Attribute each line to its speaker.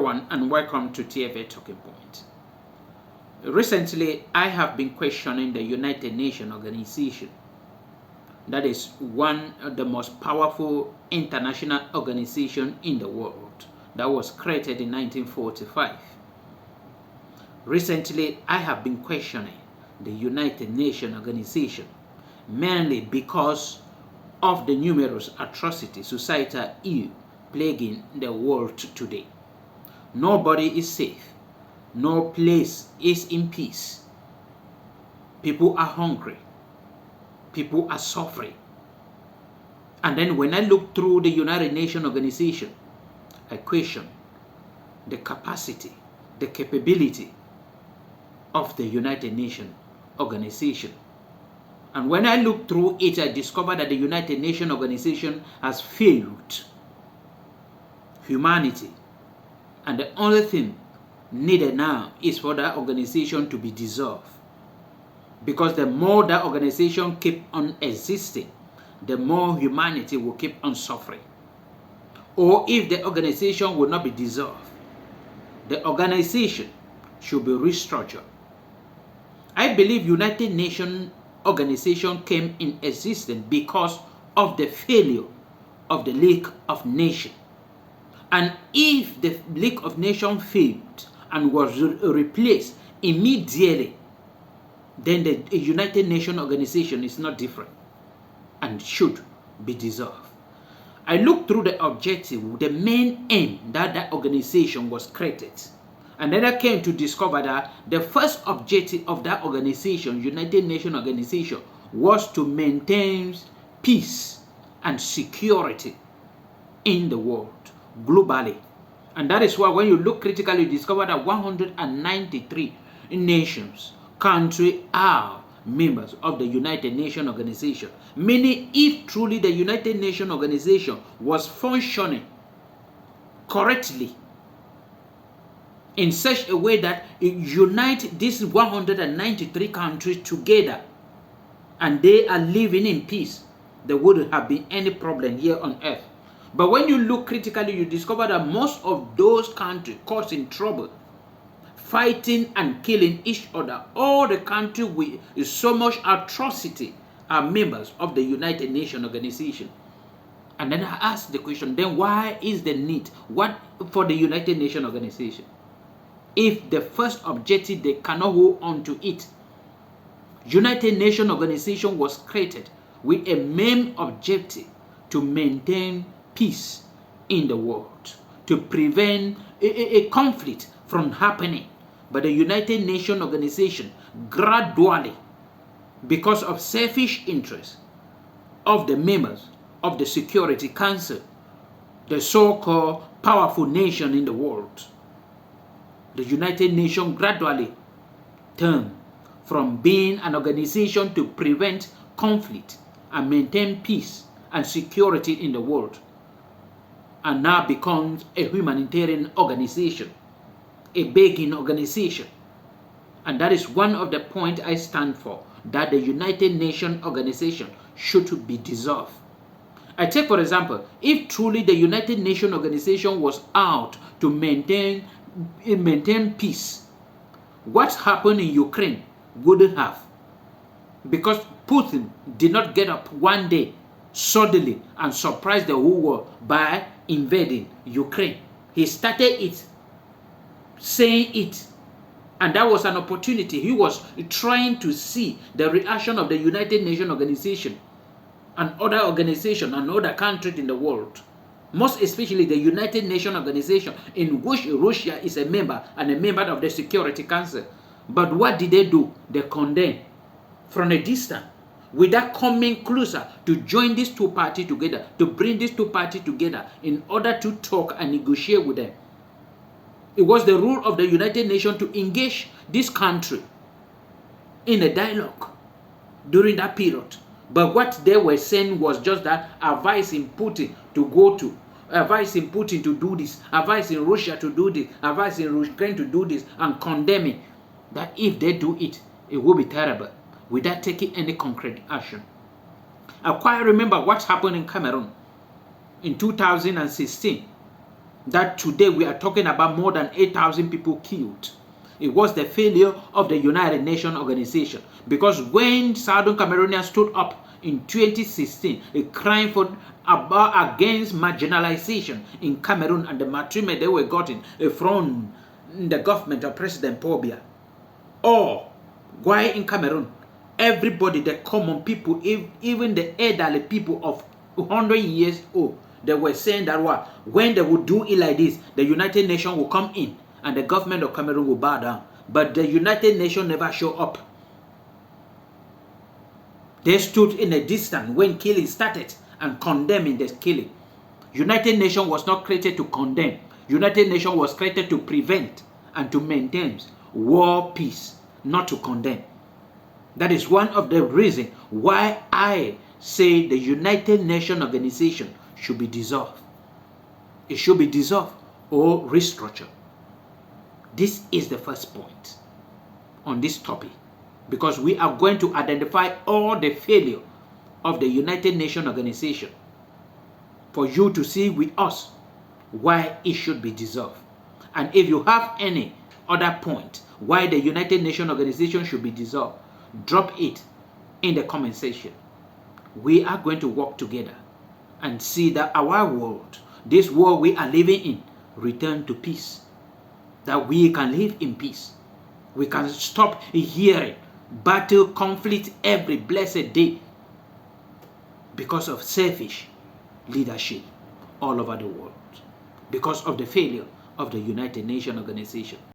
Speaker 1: everyone, and welcome to TFA Talking Point. Recently, I have been questioning the United Nations organization. That is one of the most powerful international organizations in the world that was created in 1945. Recently, I have been questioning the United Nations organization mainly because of the numerous atrocities societal ill plaguing the world today. Nobody is safe. No place is in peace. People are hungry. People are suffering. And then when I look through the United Nations organization, I question the capacity, the capability of the United Nations organization. And when I look through it, I discover that the United Nations organization has failed humanity. And the only thing needed now is for that organization to be dissolved. Because the more that organization keep on existing, the more humanity will keep on suffering. Or if the organization will not be dissolved, the organization should be restructured. I believe United Nations organization came in existence because of the failure of the League of Nations. And if the League of Nations failed and was replaced immediately, then the United Nations organization is not different and should be dissolved. I looked through the objective, the main aim that that organization was created. And then I came to discover that the first objective of that organization, United Nations organization, was to maintain peace and security in the world, globally. And that is why when you look critically, you discover that 193 nations, countries are members of the United Nations organization. Meaning, if truly the United Nations organization was functioning correctly, in such a way that it unites these 193 countries together and they are living in peace, there wouldn't have been any problem here on earth. But when you look critically, you discover that most of those countries causing trouble, fighting and killing each other, all the countries with so much atrocity are members of the United Nations organization. And then I ask the question, then why is the need for the United Nations organization? If the first objective they cannot hold on to it. United Nations organization was created with a main objective to maintain peace in the world, to prevent a conflict from happening. But the United Nations organization gradually, because of selfish interests of the members of the Security Council, the so-called powerful nation in the world, the United Nations gradually turned from being an organization to prevent conflict and maintain peace and security in the world, and now becomes a humanitarian organization, a begging organization. And that is one of the points I stand for, that the United Nations organization should be dissolved. I take, for example, if truly the United Nations organization was out to maintain peace, what happened in Ukraine wouldn't have. Because Putin did not get up one day suddenly and surprise the whole world by invading Ukraine. He started it, saying it, and that was an opportunity. He was trying to see the reaction of the United Nations organization and other organizations and other countries in the world, most especially the United Nations organization, in which Russia is a member and a member of the Security Council. But what did they do? They condemned from a distance, without coming closer to join these two parties together, to bring these two parties together in order to talk and negotiate with them. It was the rule of the United Nations to engage this country in a dialogue during that period. But what they were saying was just that, advising Putin to go to, advising Putin to do this, advising Russia to do this, advising Ukraine to do this, and condemning that if they do it, it will be terrible, without taking any concrete action. I quite remember what happened in Cameroon in 2016. that today we are talking about more than 8,000 people killed. It was the failure of the United Nations organization, because when Southern Cameroonians stood up in 2016, crying against marginalization in Cameroon and the treatment they were getting from the government of President Paul Biya, or why in Cameroon, everybody, the common people, even the elderly people of 100 years old, they were saying that when they would do it like this, the United Nations will come in and the government of Cameroon will bow down. But the United Nations never show up. They stood in a distance when killing started and condemning the killing. United Nations was not created to condemn. United Nations was created to prevent and to maintain war, peace, not to condemn. That is one of the reasons why I say the United Nations organization should be dissolved. It should be dissolved or restructured. This is the first point on this topic, because we are going to identify all the failure of the United Nations organization for you to see with us why it should be dissolved. And if you have any other point why the United Nations organization should be dissolved, drop it in the comment section. We are going to work together and see that our world, this world we are living in, return to peace. That we can live in peace. We can stop hearing battle, conflict every blessed day because of selfish leadership all over the world, because of the failure of the United Nations organization.